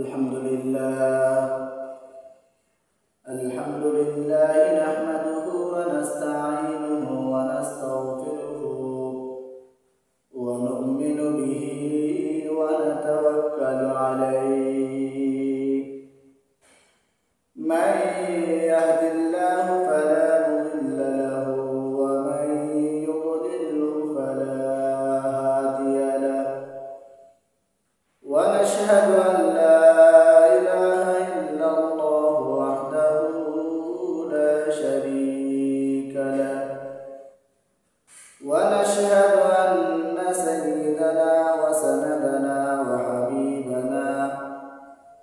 الحمد لله نحمده ونستعينه ونستغفره ونؤمن به ونتوكل عليه من يهد الله فلا مضل له ومن يضلل فلا هادي له ونشهد أن لا إله إلا الله وحده لا شريك له ونشهد أن سيدنا وسندنا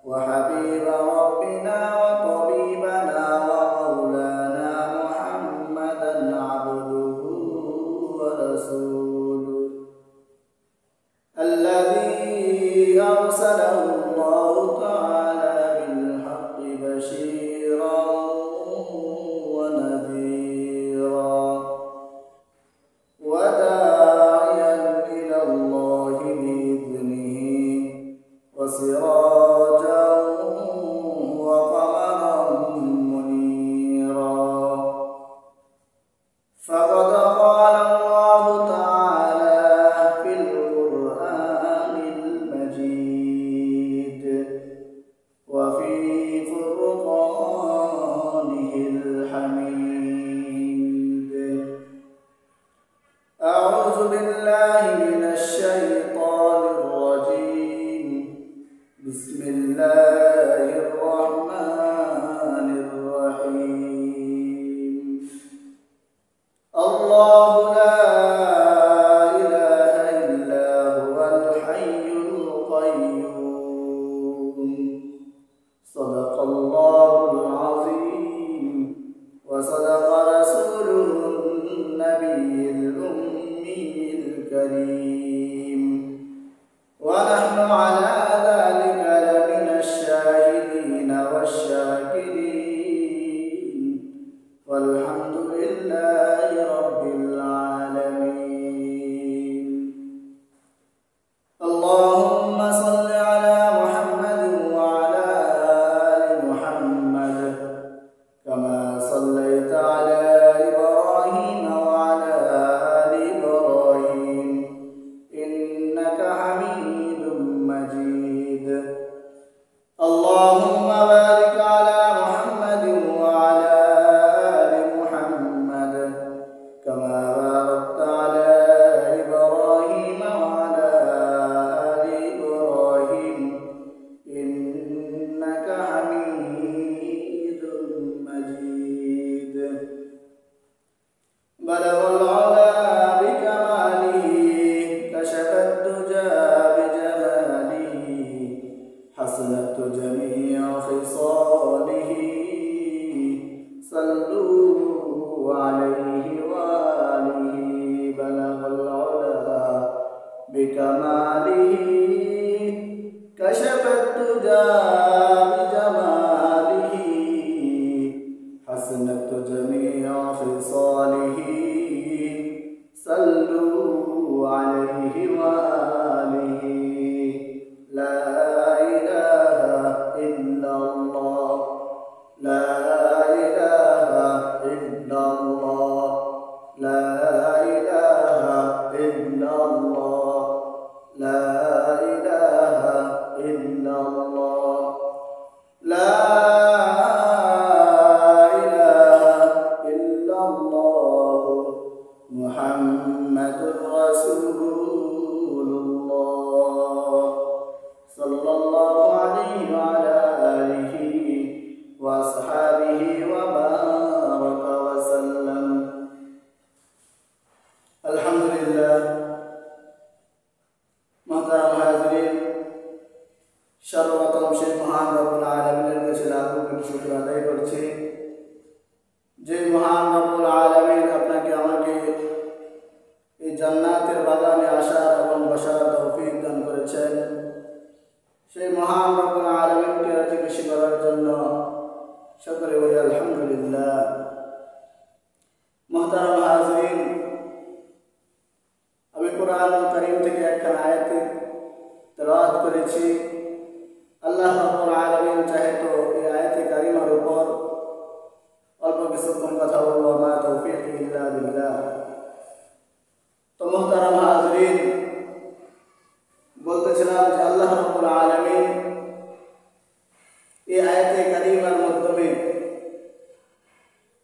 وحبيب ربنا وطبيبنا ومولانا محمدا عبده ورسوله الذي أرسله الله تعالى بالحق بشيرا ونذيرا وداعيا إلى الله بإذنه وسراجا وقمرا منيرا فقد قال الله تعالى في القرآن المجيد وفي فرقانه الحميد أعوذ بالله من الشيطان الرجيم بسم الله الرحمن الرحيم الله لا إله إلا هو الحي القيوم صدق الله العظيم وصدق رسوله النبي الأمي الكريم ونحن على ذلك لمن الشاهدين والشاكرين والحمد لله رب العالمين اللهم صل على محمد وعلى آل محمد كما صليت على إبراهيم وعلى آل إبراهيم إنك حميد مجيد اللهم بارك على محمد وعلى آل محمد كما باركت على إبراهيم وعلى آل إبراهيم إنك حميد مجيد بلغ العلا بكماله كشف الدجى بجماله حسنت جميع خصاله صلوا عليه وآله بلغ العلا بكماله كشف الدجى بجماله حسنت جميع خصاله صلوا عليه وآله لا إله إلا الله لا إله إلا الله لا إله إلا الله لا إله إلا الله لا إله إلا الله محمد رسول الله صلى الله عليه وعلى آله وأصحابه وبارك وسلم الحمد لله محترم हाज़रीन सर्वप्रथम সেই মহান রব্বুল আলামিনের কাছে লাখো কোটি শুকর আদায় করছি যে মহান রব্বুল আলামিন আপনাকে আমাকে এই জান্নাতের বাগানে আসার এবং বসার তৌফিক দান করেছেন সেই মহান রব্বুল আলামিনকে রাজি খুশি করার জন্য সকলে বলি আলহামদুলিল্লাহ محترم हाज़रीन আমি কোরআনুল কারীম থেকে একখানা আয়াত তেলাওয়াত করেছি আল্লাহ আলামিন এই আয়াতে কারিমার মাধ্যমে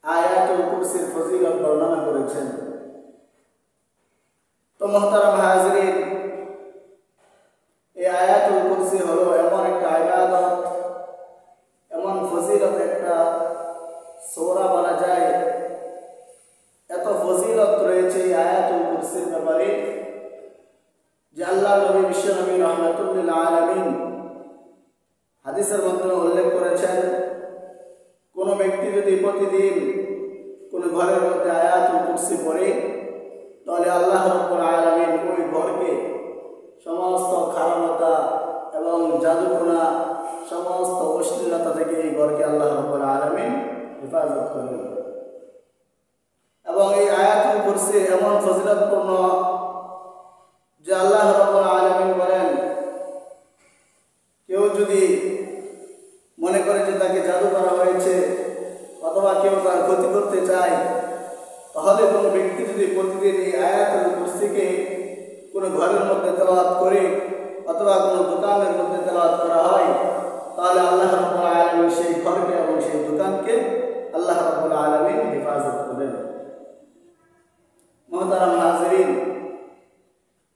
আয়াতুল কুরসির ফজিলত বর্ণনা করেছেন। তো মুহতারাম হাজিরিন, এই আয়াতুল কুরসি হলো এমন একটা ইবাদত, এমন ফজিলত একটা সূরা বলা যায়, এত ফজিলত রয়েছে এই আয়াতুল কুরসির ব্যাপারে যে আল্লাহ নবী বিশ্ব নবী রাহমাতুল আলামিন হাদিসের মাধ্যমে উল্লেখ করেছেন, কোন ব্যক্তি যদি প্রতিদিন কোন ঘরের মধ্যে আয়াতুল কুরসি পড়ে তাহলে আল্লাহ রাব্বুল আলামিন ওই ঘরকে সমস্ত খারাপতা এবং জাদুটোনা সমস্ত অশ্লীলতা থেকে এই ঘরকে আল্লাহ রাব্বুল আলামিন হেফাজত করেন। এবং এই আয়াতুল কুরসি এমন ফজিলতপূর্ণ যে আল্লাহ রাব্বুল আলামিন বলেন, কেউ যদি মনে করে যে তাকে জাদু করা হয়েছে অথবা কেউ তার ক্ষতি করতে চায়, তাহলে কোনো ব্যক্তি যদি প্রতিদিন এই আয়াতুল কুরসিকে কোনো ঘরের মধ্যে তেলাওয়াত করে অথবা কোনো দোকানের মধ্যে তেলাওয়াত করা হয়, তাহলে আল্লাহ রাব্বুল আলামিন সেই ঘরকে এবং সেই দোকানকে আল্লাহ রাব্বুল আলামিন হেফাজত করেন। মুহতারাম হাজিরিন,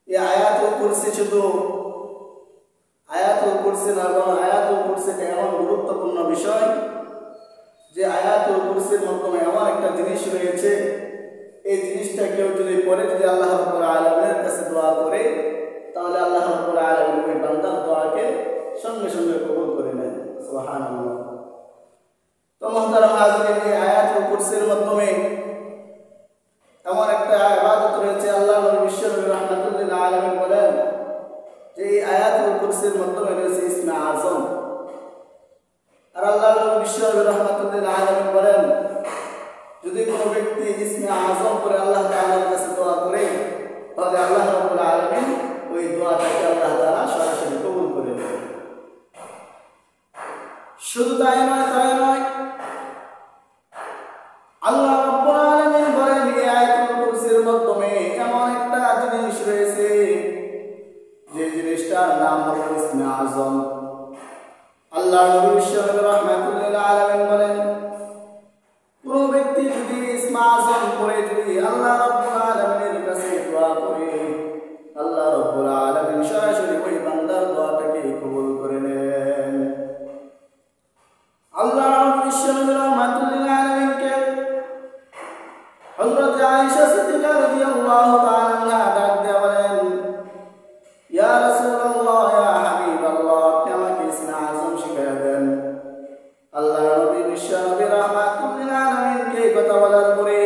এই আয়াতুল কুরসি শুধু আয়াতুল কুরসি না, বরং আয়াতুল কুরসিটা এমন গুরুত্বপূর্ণ বিষয় যে আয়াতুল কুরসির মাধ্যমে এমন একটা জিনিস রয়েছে, এই জিনিসটা কেউ যদি পড়ে যদি আল্লাহ রাব্বুল আলামিনের কাছে দোয়া করে, তাহলে আল্লাহ রাব্বুল আলামিন ওই বান্দার দোয়াকে সঙ্গে সঙ্গে কবুল করে নেন। সুবহানাল্লাহ। তো মুহতারাম হাজিরিন, এই আয়াতুল কুরসির মাধ্যমে এমন একটা ইবাদত রয়েছে, আল্লাহ নবী বিশ্ব নবী রাহমাতুল আলামিন বলেন যে এই আয়াতুল কুরসির মাধ্যমে রয়েছে ইসমে আযম। আর আল্লাহ নবী বিশ্ব নবী রাহমাতুল আলামিন বলেন, যদি কোনো ব্যক্তি ইসমে আযম করে আল্লাহ তাআলার কাছে দোয়া করে, তাহলে আল্লাহ রাব্বুল আলামিন ওই দোয়াটাকে আল্লাহ তাআলা সরাসরি কবুল করে নেন। শুধু তাই নয়, আল্লাহ রাব্বুল আলামিন বলেন এই আয়াতুল কুরসির মাধ্যমে এমন একটা জিনিস রয়েছে যে জিনিসটার নাম হলো ইসমে আযম। আল্লাহ নবী বিশ্ব নবী রাহমাতুল আলামিন বলেন, কোন ব্যক্তি যদি ইসমে আযম পড়ে যদি আল্লাহ রাব্বুল আলামিনের কাছে দোয়া করে, আল্লাহ রাব্বুল আলামিন সরাসরি ওই বান্দার দোয়াটাকে কবুল করে নেন। আল্লাহ নবী বিশ্ব নবী রাহমাতুল আলামিনকে হযরত আয়েশা সিদ্দিকা রাদিয়াল্লাহু তাআলা আনহা ডাক দিয়ে বলেন, ইয়া রাসূলুল্লাহ, ইয়া হাবিবাল্লাহ, আপনি আমাকে ইসমে আযম শিখিয়ে দেন। আল্লাহ নবী বিশ্ব নবী রাহমাতুল আলামিনকে এই কথা বলার পরে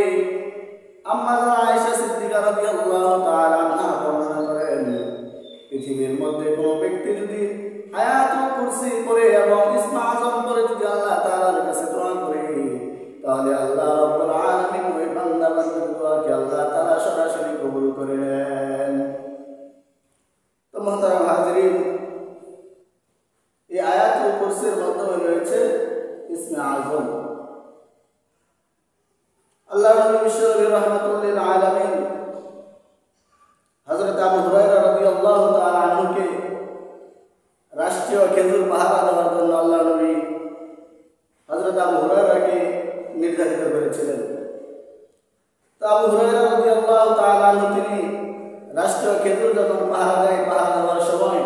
আম্মা আয়েশা সিদ্দিকা রাদিয়াল্লাহু তাআলা আনহা বর্ণনা করেন, পৃথিবীর মধ্যে কোনো ব্যক্তি যদি আয়াতুল কুরসি পড়ে এবং ইসমে আযম পড়ে যদি আল্লাহ তাআলার কাছে দোয়া করে, তাহলে আল্লাহ রাব্বুল আলামিন ওই বান্দা বান্দার দোয়াকে আল্লাহ তাআলা সরাসরি কবুল করে নেন। তো মুহতারাম হাজিরিন, এই আয়াতুল কুরসির মাধ্যমে রয়েছে ইসমে আযম। আল্লাহ নবী বিশ্ব নবী রাহমাতুল আলামিন হযরত আবু হুরায়রা রাদিয়াল্লাহু তাআলা আনহুকে রাষ্ট্রীয় খেজুর পাহারা দেওয়ার জন্য আল্লাহ নবী হযরত আবু হুরায়রাকে নির্ধারিত করেছিলেন। তো আবু হুরায়রা রাদিয়াল্লাহু তাআলা আনহু তিনি রাষ্ট্রীয় খেজুর যখন পাহারা দেওয়ার সময়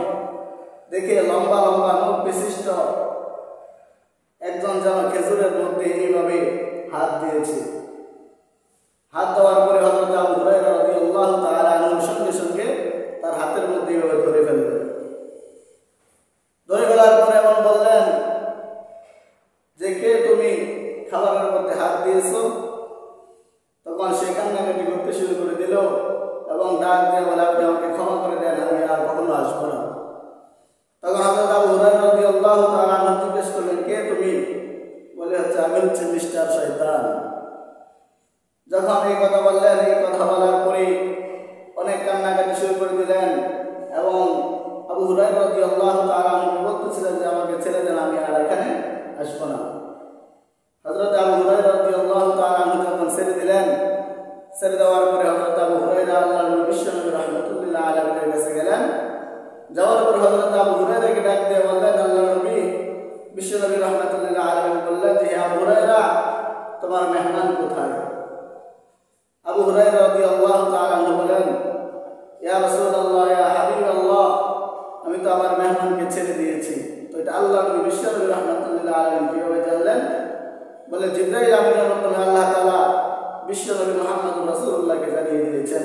দেখে লম্বা লম্বা মুখ বিশিষ্ট একজন যেন খেজুরের মধ্যে এইভাবে হাত দিয়েছে। হাত দেওয়ার পরে হযরত আবু হুরায়রা রাদিয়াল্লাহু তাআলা আনহু সঙ্গে সঙ্গে তার হাতের মধ্যে এইভাবে ধরে ফেললেন। ধরে ফেলার পরে এমন বললেন যে, কে তুমি খাবারের মধ্যে হাত দিয়েছো? তখন সে কান্নাকাটি করতে শুরু করে দিল এবং ডাক দিয়ে বলে, আপনি আমাকে ক্ষমা করে দেন, আমি আর কখনো আসবো না। তখন হযরত আবু হুরায়রা রাদিয়াল্লাহু তাআলা আনহু জিজ্ঞেস করলেন, কে তুমি? বলে, আমি হচ্ছে মিস্টার শয়তান। যখন এই কথা বললেন, এই কথা বলার পরে অনেক কান্নাকাটি শুরু করে দিলেন এবং আবু হুরায়রা রাদিয়াল্লাহু তাআলা আনহু বলতেছিলেন যে, আমাকে ছেড়ে দেন, আমি আর এখানে আসবো না। হযরত আবু হুরায়রা রাদিয়াল্লাহু তাআলা আনহু যখন ছেড়ে দিলেন, ছেড়ে দেওয়ার পরে হযরত আবু হুরায়রা আল্লাহর নবী বিশ্ব নবী রাহমাতুল্লাহ আলাইহির কাছে গেলেন। যাওয়ার পর হযরত আবু হুরায়রাকে ডাক দিয়ে তোমার মেহমান কোথায়? আবু হুরায়রা রাদিয়াল্লাহু তাআলা আনহু বলেন, ইয়া রাসূলুল্লাহ, ইয়া হাবিবাল্লাহ, আমি তো আমার মেহমানকে ছেড়ে দিয়েছি। তো এটা আল্লাহর নবী বিশ্বনবী রাহমাতুল্লিল আলামিন কিভাবে জানলেন? বলে জিবরাইল আমিনের মাধ্যমে আল্লাহ তাআলা বিশ্বনবী মুহাম্মদ রাসূলুল্লাহকে জানিয়ে দিয়েছেন।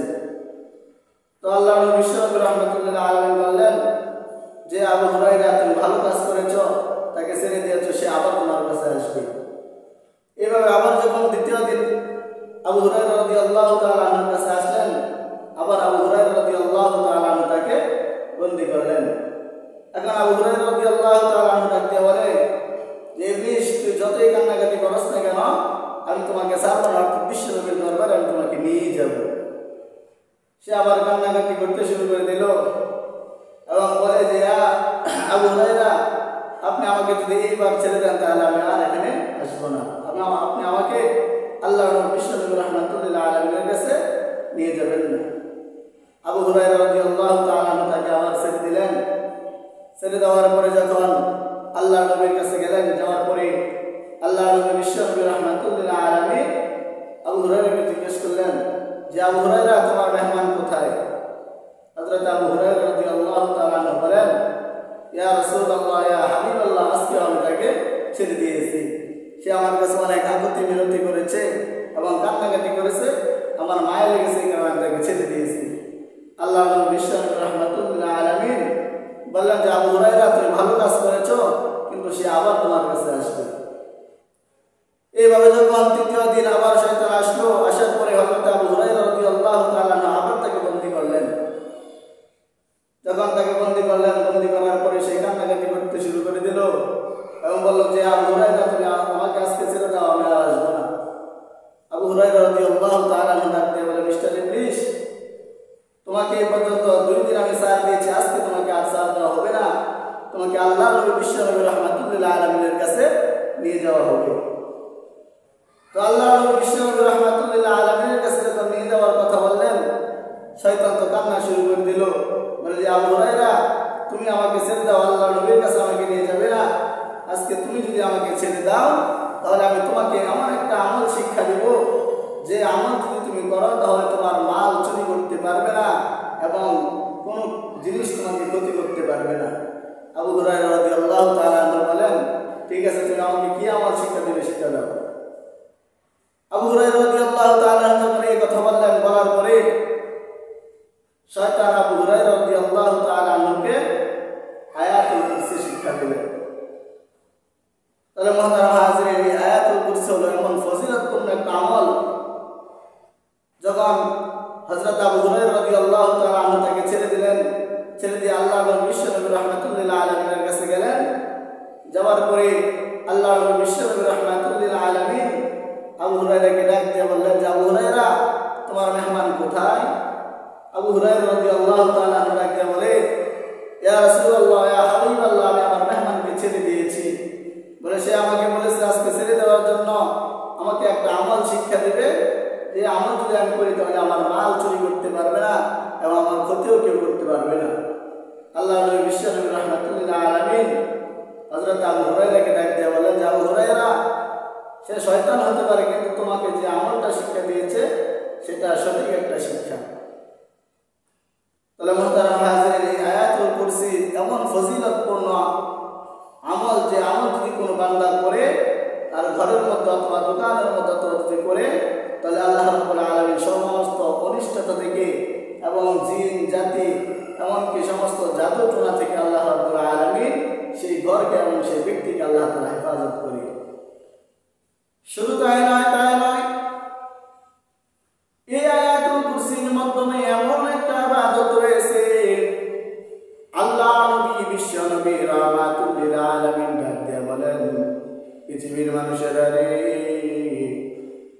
তো আল্লাহর নবী বিশ্বনবী রাহমাতুল্লিল আলামিন বললেন যে আবু হুরায়রা, তুমি ভালো কাজ করেছো, তাকে ছেড়ে দিয়েছো, সে আবার তোমার কাছে আসবে। এভাবে আবার যখন দ্বিতীয় দিন আবু হুরায়রা রাদিয়াল্লাহু তাআলা আনহুর কাছে আসলেন, আবার আবু হুরায়রা রাদিয়াল্লাহু তাআলা আনহু তাকে বন্দী করলেন। এখন আবু হুরায়রা রাদিয়াল্লাহু তাআলা আনহু ডাকতে বলে যে ইবলিস, তুই যতই কান্নাকাটি করস না কেন, আমি তোমাকে ছাড়বো না, বিশ্বনবীর দরবারে আমি তোমাকে নিয়ে যাব। সে আবার কান্নাকাটি করতে শুরু করে দিল এবং বলে যে আবু হুরায়রা, আপনি আমাকে যদি এইবার ছেড়ে দেন তাহলে আমি আর এখানে আসবো না। আপনি আমাকে আল্লাহর বিশ্বনবী রাহমাতুল্লিল আলামিনের কাছে নিয়ে যাবেন না। আবু হুরায়রা রাদিয়াল্লাহু তাআলা আনহু তাকে আবার ছেড়ে দিলেন। ছেড়ে দেওয়ার পরে যখন আল্লাহর নবীর কাছে গেলেন, যাওয়ার পরে আল্লাহর নবী বিশ্বনবী রাহমাতুল্লিল আলামিন আবু হুরায়রাকে জিজ্ঞেস করলেন যে আবু হুরায়রা, তোমার মেহমান কোথায়? হযরত আবু হুরায়রা রাদিয়াল্লাহু তাআলা আনহু বলেন, ইয়া রাসূলুল্লাহ, ইয়া হাবিবাল্লাহ, আজকে আমি তাকে ছেড়ে দিয়েছি। সে আমার কাছে অনেক আপত্তি বিরতি করেছে এবং কান্নাকাটি করেছে, আমার মায়া লেগেছে, এই কারণে আমি তাকে ছেড়ে দিয়েছি। আল্লাহর নবী বিশ্বনবী রাহমাতুল্লিল আলামিন বললেন যে আবু হুরায়রা, তুমি ভালো কাজ করেছো, কিন্তু সে আবার তোমার কাছে আসবে। এইভাবে যখন তৃতীয় দিন আবার শয়তান আসলো, আসার পরে হযরত আবু হুরায়রা রাদিয়াল্লাহু তাআলা আবার তাকে বন্দী করলেন। যখন তাকে বন্দী করলেন, বন্দী করার পরে সে কান্নাকাটি করতে শুরু করে দিল এবং বলল যে আবু হুরায়রা, তুমি আমাকে আজকে ছেড়ে দাও, আমি আর আসবো না। আবু হুরায়রা রাদিয়াল্লাহু তাআলা ডাকতে বলে, মিস্টার ইবলিস, তোমাকে এই পর্যন্ত 2 দিন আমি ছাড় দিয়েছি, আজকে তোমাকে আর ছাড় দেওয়া হবে না, তোমাকে আল্লাহর নবী বিশ্বনবী রাহমাতুল্লিল আলামিনের কাছে নিয়ে যাওয়া হবে। তো আল্লাহর নবী বিশ্বনবী রাহমাতুল্লিল আলামিনের কাছে যখন নিয়ে যাওয়ার কথা বললেন, শয়তান তো কান্না শুরু করে দিল, বলে যে আবু হুরায়রা, তুমি আমাকে ছেড়ে দাও, আল্লাহর নবীর কাছে আমাকে নিয়ে যাবে না। আজকে তুমি যদি আমাকে ছেড়ে দাও, তাহলে আমি তোমাকে এমন একটা আমল শিক্ষা দেব, যে আমল যদি তুমি করো তাহলে তোমার মাল চুরি করতে পারবে না এবং কোনো জিনিস তোমাকে ক্ষতি করতে পারবে না। আবু হুরায়রা রাদিয়াল্লাহু তাআলা আনহু বলেন, ঠিক আছে, তুমি আমাকে কি আমল শিক্ষা দেবে সেটা দাও। আবু হুরায়রা রাদিয়াল্লাহু তাআলা আনহু এই কথা বললেন, বলার পরে শয়তান আবু হুরায়রা রাদিয়াল্লাহু তাআলা আনহুকে আয়াতুল কুরসি শিক্ষা দিলেন। তাহলে মুহতারাম হাজিরিন, এই আয়াতুল কুরসি হলো এমন ফজিলতপূর্ণ একটা আমল, যখন হযরত আবু হুরায়রা রাদিয়াল্লাহু তাআলা আনহু তাকে ছেড়ে দিলেন, ছেড়ে দিয়ে আল্লাহর নবী বিশ্বনবী রাহমাতুল্লিল আলামিনের কাছে গেলেন। যাওয়ার পরে আল্লাহর নবী বিশ্বনবী রাহমাতুল্লিল আলামিন আবু হুরায়রাকে ডাক দিয়ে বললেন যে আবু হুরায়রা, তোমার মেহমান কোথায়? আবু হুরায়রা রাদিয়াল্লাহু তাআলা আনহু ডাক দিয়ে বলে, ইয়া রাসূলুল্লাহ, ইয়া হাবিবাল্লাহ, আমি আমার মেহমানকে ছেড়ে দিয়েছি। বলে সে আমাকে বলেছে আজকে ছেড়ে দেওয়ার জন্য আমাকে একটা আমল শিক্ষা দেবে, যে আমল যদি আমি করি তাহলে আমার মাল চুরি করতে পারবে না এবং আমার ক্ষতিও কেউ করতে পারবে না। আল্লাহর নবী বিশ্বনবী রাহমাতুল্লিল আলামিন হযরত আবু হুরায়রাকে ডাক দিয়ে বলেন যে আবু হুরায়রা, সে শয়তান হতে পারে, কিন্তু তোমাকে যে আমলটা শিক্ষা দিয়েছে সেটা সঠিক একটা শিক্ষা। তাহলে মুহতারাম হাজিরিন, এই আয়াতুল কুরসি এমন ফজিলতপূর্ণ আমল, যে আমল যদি কোনো বান্দা করে আর ঘরের মধ্যে অথবা দোকানের মধ্যে যদি করে, তাহলে আল্লাহ রাব্বুল আলামিন সমস্ত অনিষ্টতা থেকে এবং জিন জাতি এমনকি সমস্ত জাদু টোনা থেকে আল্লাহ রাব্বুল আলামিন সেই ঘরকে এবং সেই ব্যক্তিকে আল্লাহ তাআলা হেফাজত করে। শুধু তাই নয়, এই আয়াতুল কুরসির মাধ্যমে এমন একটা ইবাদত রয়েছে, আল্লাহ নবী বিশ্বনবী রাহমাতুল্লিল আলামিন ডাক দিয়ে বলেন, পৃথিবীর মানুষেরা রে,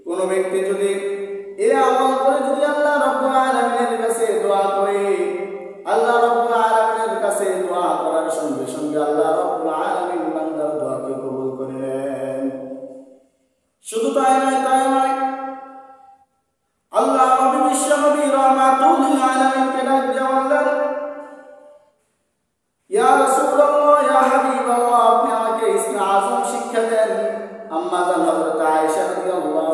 কোন ব্যক্তি যদি এই আমল করে যদি আল্লাহ রাব্বুল আলামিনের কাছে দোয়া করে, আল্লাহ রাব্বুল আলামিনের কাছে দোয়া করার সঙ্গে সঙ্গে আল্লাহ রাব্বুল আলামিন বান্দার দোয়াকে কবুল করে নেন। শুধু তাই নয়, আল্লাহ নবী বিশ্বনবী রাহমাতুল্লিল আলামিনকে ডাক দিয়ে বললেন, ইয়া রাসূলুল্লাহ, ইয়া হাবিবাল্লাহ, আপনি আমাকে ইসমে আযম শিক্ষা দেন। আম্মা জান হযরত আয়েশা রাদিয়াল্লাহু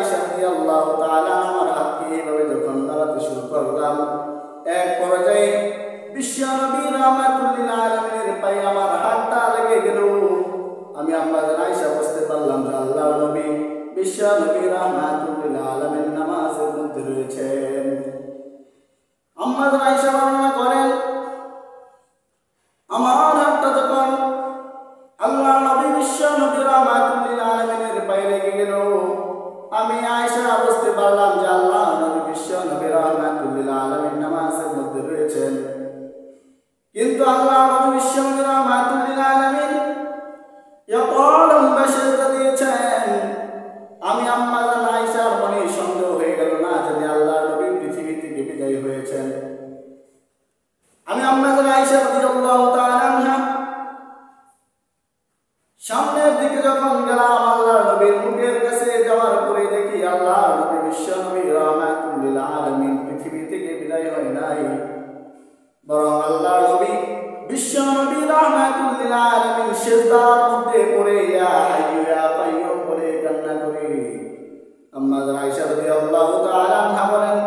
আয়েশা রাদিয়াল্লাহু তাআলা আমার হাতকে এইভাবে যখন নাড়াতে শুরু করলাম, এক পর্যায়ে বিশ্বনবী রাহমাতুল লিল আলামিনের পায়ে আমার হাতটা লেগে গেল। আমি আম্মা জান আয়েশা বুঝতে পারলাম যে আল্লাহর নবী বিশ্বনবী রাহমাতুল লিল আলামিন নামাজের মধ্যে রয়েছেন। আম্মা জান আয়েশা বর্ণনা করেন, আমার হাতটা যখন আল্লাহর নবী বিশ্বনবী রাহমাতুল লিল আলামিনের পায়ে লেগে গেল, আমি আয়েশা বুঝতে পারলাম যে আল্লাহর নবী বিশ্বনবী রাহমাতুল লিল আলামিন নামাজের মধ্যে রয়েছেন। কিন্তু আল্লাহর নবী বিশ্বনবী রাহমাতুল লিল আলামিন এত লম্বা সেজদা দিয়েছেন, আমি আম্মা জান আয়েশার মনে সন্দেহ হয়ে গেল না জানি আল্লাহর নবী পৃথিবী থেকে বিদায় হয়েছেন। আমি আম্মা জান আয়েশা রাদিয়াল্লাহু তাআলা আনহা সামনের দিকে যখন গেলাম, আল্লাহর নবীর মুখের কাছে যাওয়ার পরে দেখি আল্লাহর নবী বিশ্বনবী রাহমাতুল লিল আলামিন পৃথিবী থেকে বিদায় হয় নাই, বরং আল্লাহর নবী বিশ্বনবী রাহমাতুল লিল আলামিন সিজদার মধ্যে পড়ে ইয়া হাইয়্যু ইয়া কাইয়্যুম বলে কান্না করে। আম্মা জান আয়েশা রাদিয়াল্লাহু তাআলা আনহা বলেন,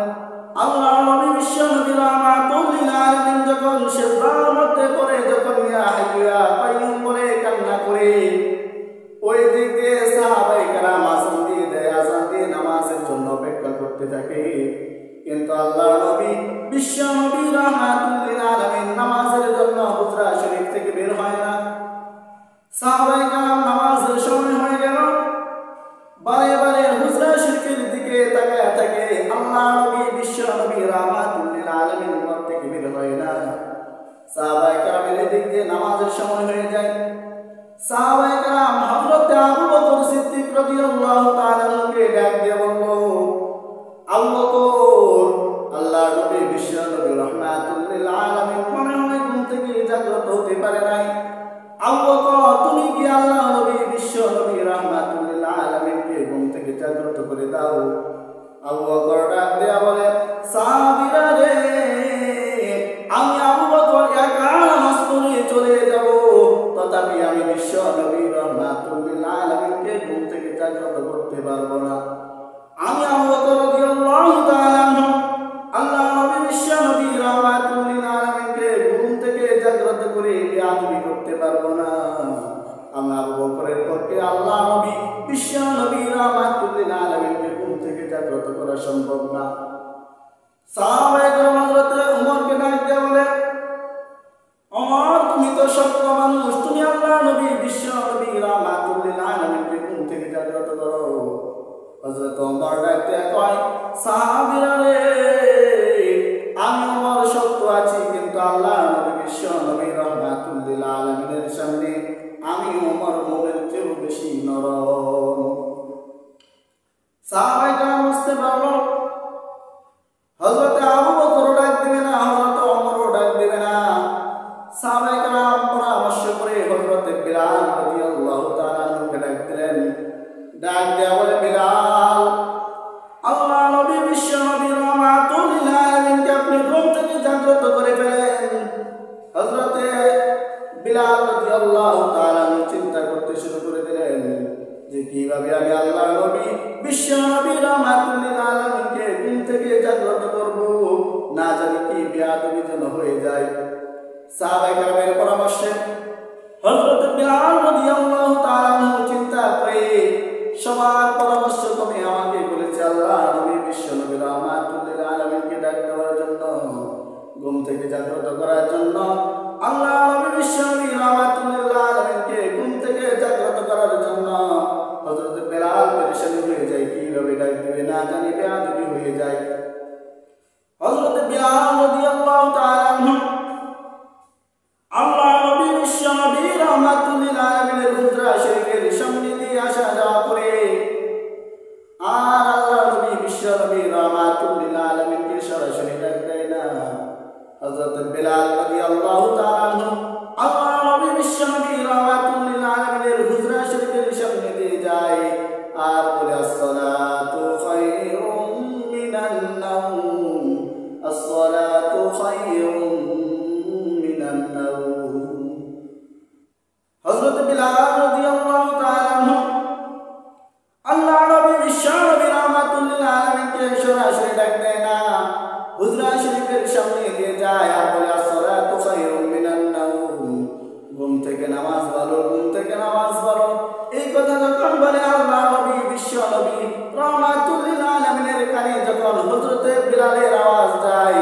আল্লাহর নবী বিশ্বনবী রাহমাতুল লিল আলামিন যখন সিজদার মধ্যে পড়ে যখন ইয়া হাইয়্যু ইয়া কাইয়্যুম বলে কান্না করে, ওই দিক দিয়ে সাহাবায়ে কেরাম আযান দিয়ে দেয়, আযান দিয়ে নামাজের জন্য অপেক্ষা করতে থাকে। কিন্তু আল্লাহর নবী বিশ্বনবী রাহমাতুল লিল আলামিন নামাজের জন্য হুজরা শরীফ থেকে বের হয় না। সাহাবায়ে কেরাম নামাজের সময় হয়ে গেল, বারে বারে হুজরা শরীফের দিকে তাকায় থাকে, আল্লাহর নবী বিশ্বনবী রাহমাতুল লিল আলামিন ঘর থেকে বের হয় না। সাহাবায়ে কেরামের দিক দিয়ে নামাজের সময় হয়ে যায়। সাহাবায়ে কেরাম হযরত আবু বকর সিদ্দিক রাদিয়াল্লাহু তাআলা কে ডাক দিয়ে বলল, আবু বকর, আল্লাহর নবী বিশ্বনবী রাহমাতুল লিল আলামিন মনে হয় ঘুম থেকে জাগ্রত হতে পারে নাই। আবু বকর, তুমি কি আল্লাহর নবী বিশ্বনবী রাহমাতুল লিল আলামিনকে ঘুম থেকে জাগ্রত করে দাও। আবু বকর ডাক দেয়া বলে, সাহাবীরা রে, আমি আবু বকর একা নামাজ পড়ে চলে যাব, তথাপি আমি বিশ্বনবী রাহমাতুল লিল আলামিনকে ঘুম থেকে জাগ্রত করতে পারবো না। আমি আবু বকর রাদিয়াল্লাহু তাআলা আনহু আল্লাহর নবী বিশ্বনবী রাহমাতুল লিল আলামিনকে ঘুম থেকে জাগ্রত করে বেয়াদবি করতে পারবো না। আমি আবু বকরের পক্ষে আল্লাহর নবী বিশ্বনবী রাহমাতুল লিল আলামিনকে ঘুম থেকে জাগ্রত করা সম্ভব না। সাহাবায়ে কেরাম হযরত ওমরকে ডাক দিয়ে বলে, ওমর, তুমি তো সত্য মানুষ, তুমি আল্লাহর নবী বিশ্বনবী রাহমাতুল লিল আলামিনকে ঘুম থেকে জাগ্রত করো। হযরত ওমর ডাক দিয়ে কয়, সাহাবীরা রে, আমি ওমর সত্য আছি, কিন্তু আল্লাহর নবী বিশ্বনবী রাহমাতুল লিল আলামিনের সামনে আমি ওমর মোমের চেয়েও বেশি নরম। সাহাবায়ে কেরাম বুঝতে পারলো হযরত আবু বকর ডাক দিবে না, হযরত ওমরও ডাক দিবে না। সাহাবায়ে কেরাম পরামর্শ করে হযরত বিলাল রাদিয়াল্লাহু তাআলা আনহুকে ডাক দিলেন। ডাক দেয়া বলে, বিলাল, আল্লাহ নবী বিশ্বনবী রাহমাতুল লিল আলামিনকে আপনি ঘুম থেকে জাগ্রত করে ফেলেন। হযরত বিলাল রাদিয়াল্লাহু তাআলা চিন্তা করতে শুরু করে দিলেন যে কিভাবে আমি আল্লাহর নবী বিশ্বনবী রাহমাতুল লিল আলামিনকে ঘুম থেকে জাগ্রত করব, না জানি কি বেয়াদবি যেন হয়ে যায়। সাহাবায়ে কেরামের পরামর্শে হযরত বিলাল রাদিয়াল্লাহু তাআলা চিন্তা করে সবার পরামর্শ ক্রমে আমাকে বলেছে আল্লাহর নবী বিশ্বনবী রাহমাতুল লিল আলামিনকে ডাক দেওয়ার জন্য, ঘুম থেকে জাগ্রত করার জন্য, আল্লাহর নবী বিশ্বনবী রাহমাতুল লিল আলামিনকে ঘুম থেকে জাগ্রত করার জন্য। হযরত বিলাল পেরেশানি হয়ে যায়, কিভাবে ডাক দিবে না জানি বেয়াদবি হয়ে যায়। হযরত বিলাল রাদিয়াল্লাহু তাআলা আনহু আল্লাহর নবী বিশ্বনবী রাহমাতুল লিল আলামিনের হুজরা শরীফের সামনে দিয়ে আসা যাওয়া করে, আর আল্লাহর নবী বিশ্বনবী রাহমাতুল লিল আলামিনকে সরাসরি ডাক দেয় না। হযরত বিলাল রাদিয়াল্লাহু তাআলা আনহু আল্লাহর নবী বিশ্বনবী রাহমাতুল লিল আলামিনের হুজরা শরীফের সামনে দিয়ে যায় আর বলে, আসসালাতু খায়রুম মিনান নাওম, আসসালাতু খায়রুম মিনান নাওম। হযরত বিলাল রাদিয়াল্লাহু তাআলা আনহু আল্লাহর নবী বিশ্বনবী যখন বলে আল্লাহ নবী বিশ্ব নবী রাহমাতুল লিল আলামিনের কানে যখন হযরতে বিলালের আওয়াজ যায়,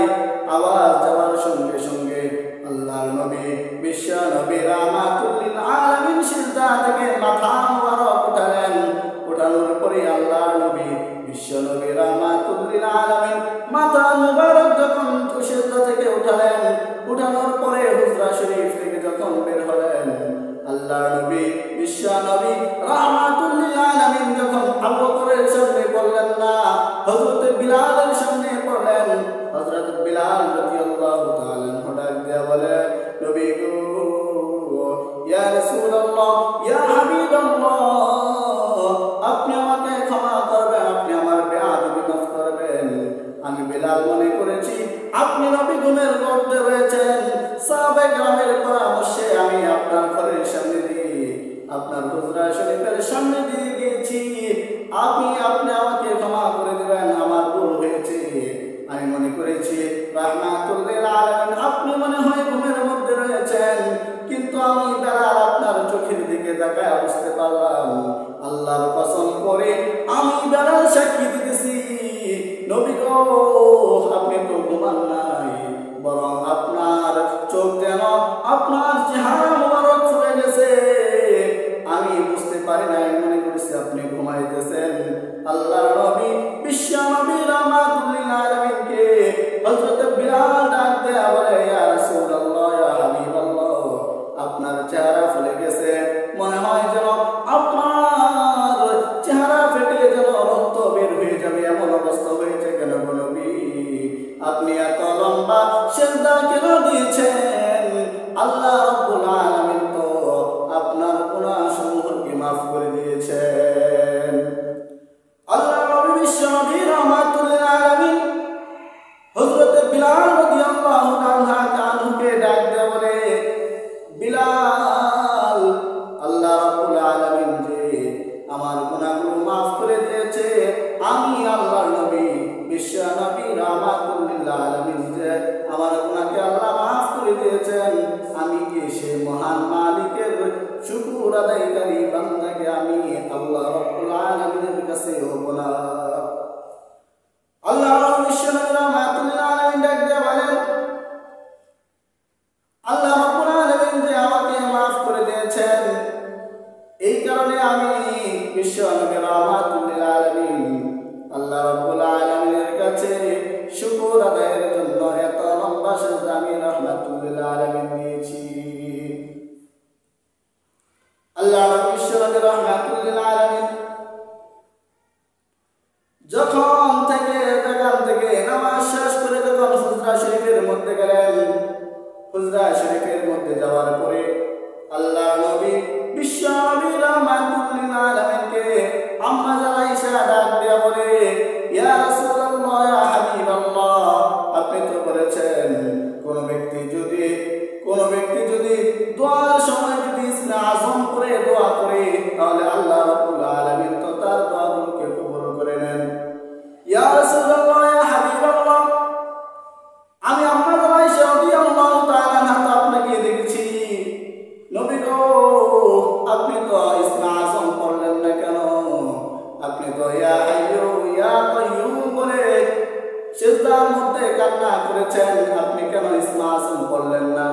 আওয়াজ যাওয়ার সঙ্গে সঙ্গে আল্লাহর নবী বিশ্ব নবী রাহমাতুল লিল আলামিন সিজদা থেকে মাথা মোবারক উঠালেন। উঠানোর পরে আল্লাহর নবী বিশ্ব নবী রাহমাতুল লিল আলামিন মাথা মোবারক যখন সিজদা থেকে উঠালেন, উঠানোর পরে হুজরা শরীফ থেকে যখন বের হলেন, আল্লাহর নবী বিশ্ব নবী রাহমাতুল লিল আলামিন যখন আবু বকরের সামনে পড়লেন না, হযরত বিলালের সামনে পড়লেন। হযরত বিলাল রাদিয়াল্লাহু তাআলা ডাক দিয়ে বলে, নবী গো, ইয়া রাসূলুল্লাহ, ইয়া হাবিবাল্লাহ, আপনি আমাকে ক্ষমা করবেন, আপনি আমার বেয়াদবি মাফ করবেন। আমি বিলাল মনে করেছি আপনি নবী গুণের মধ্যে রয়েছেন। সাহাবায়ে কেরামের পরামর্শে আমি আপনার ঘরের সামনে দিয়ে, আপনার হুজরা শরীফের সামনে দিয়ে গিয়েছি। আপনি আমাকে ক্ষমা করে দিবেন, আমার ভুল হয়েছে। আমি মনে করেছি রাহমাতুল লিল আলামিন আপনি মনে হয় ঘুমের মধ্যে রয়েছেন, কিন্তু আমি বিলাল আপনার চোখের দিকে তাকায় বুঝতে পারলাম। আল্লাহর কসম করে আমি বিলাল সাক্ষী দিতেছি, নবী গো, আপনি তো ঘুমান নাই, বরং আপনার চোখ যেন আপনার চেহারা মোবারক ফুলে গেছে। আমি বুঝতে পারি নাই, মনে করেছি আপনি ঘুমাইতেছেন। আল্লাহর নবী বিশ্ব নবী রাহমাতুল লিল আলামিনকে হযরত বিলাল ডাক দেয়া বলে, ইয়া রাসূলুল্লাহ, ইয়া হাবিবাল্লাহ, আপনার চেহারা ফুলে গেছে, মনে হয় যেন আপনার চেহারা ফেটে যেন রক্ত বের হয়ে যাবে, এমন অবস্থা হয়েছে কেন গো নবী? আপনি এত লম্বা সিজদা কেন দিয়েছেন? আল্লাহ রাব্বুল আলামিন তো আপনার গুনাহ সমূহকে মাফ করে দিয়েছেন। আল্লাহ নবী বিশ্ব নবী রাহমাতুল লিল আলামিন হযরত বিলাল রাদিয়াল্লাহু তাআলা আনহুকে ডাক দিয়ে বলে, বিলাল, আল্লাহ রাব্বুল আলামিন যে আমার গুনাহগুলো মাফ করে দিয়েছে, আমি আল্লাহর নবী বিশ্ব নবী রাহমাতুল লিল আলামিন যে আমার গুনাহকে আল্লাহ মাফ করে দিয়েছেন, আমি কি সেই মহান মালিকের শুকর আদায়কারী বান্দাকে আমি আল্লাহ রাব্বুল আলামিনের কাছে হব না? আল্লাহ বিশ্ব নবী রাহমাতুল লিল আলামিন ডাক দিয়ে বলেন, আল্লাহ রাব্বুল আলামিন যে আমাকে মাফ করে দিয়েছেন, এই কারণে আমি বিশ্ব নবী রাহমাতুল লিল আলামিন আল্লাহ রাব্বুল আলামিনের কাছে শুকর আদায়ের জন্য এত লম্বা সিজদা আমি রাহমাতুল লিল আলামিন নিয়েছি। আল্লাহ বিশ্ব নবী রাহমাতুল লিল আলামিন যখন থেকে নামাজ শেষ করে যখন হুজরা শরীফের মধ্যে গেলেন, হুজরা শরীফের মধ্যে যাওয়ার পরে আল্লাহ নবী বিশ্ব নবী রাহমাতুল লিল আলামিনকে আম্মা জান আয়েশা ডাক দিয়া বলে, ইয়া রাসূলুল্লাহ, ইয়া হাবিবাল্লাহ, আপনি তো বলেছেন কোন ব্যক্তি যদি দোয়ার সময় যদি ইসমে আযম করে দোয়া করে, তাহলে আল্লাহ রাব্বুল আলামিন তো তার দোয়াগুলোকে কবুল করে নেন। ইয়া রাসূলুল্লাহ, ইয়া হাবিবাল্লাহ, আমি আম্মা জান আয়েশা রাদিয়াল্লাহু তাআলা আনহা আপনাকে দেখেছি, নবী গো, আপনি তো ইসমে আযম পড়লেন না কেন? আপনি তো ইয়া হাইয়্যু ইয়া কাইয়্যুম বলে সিজদার মধ্যে কান্না করেছেন, আপনি কেন ইসমে আযম পড়লেন না?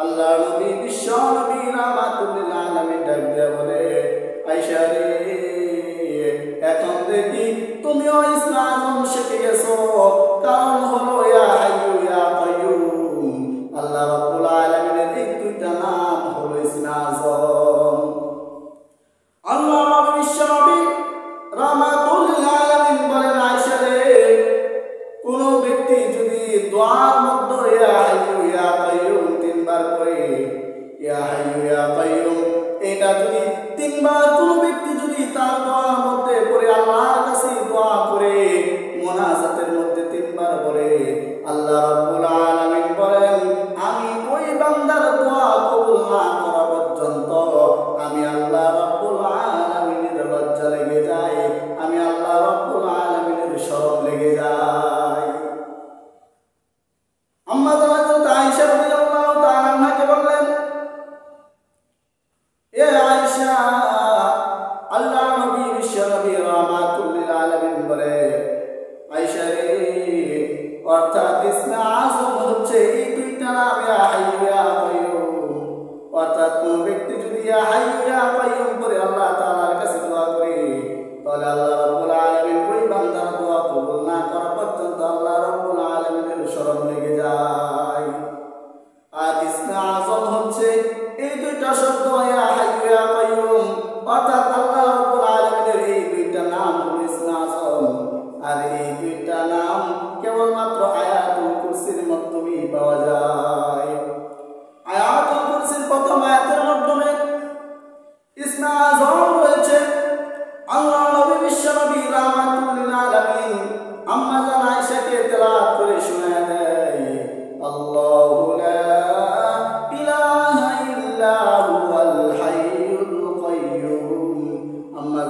আল্লাহ নবী বিশ্ব নবী রাহমাতুল লিল আলামিন ডাক দিয়ে বলে, আয়েশা রে, এখন দেখি তুমিও ইসমে আযম শিখে গেছো, কারণ হলো ইয়া হাইয়্যু ইয়া কাইয়্যুম, আল্লাহ রাব্বুল আলামিনের এই দুইটা নাম হলো ইসমে আযম। আল্লাহ বিশ্ব নবী রাহমাতুল লিল আলামিন বলেন, আয়েশা রে, কোন ব্যক্তি যদি দোয়ার মধ্যে ইয়া হাইয়্যু ইয়া কাইয়্যুম তিনবার পড়ে, ইয়া হাইয়্যু ইয়া কাইয়্যুম এটা যদি তিনবার কোন ব্যক্তি যদি তার দোয়ার মধ্যে পড়ে, আল্লাহর কাছে দোয়া করে মোনাজাতের মধ্যে তিনবার বলে, আম্মা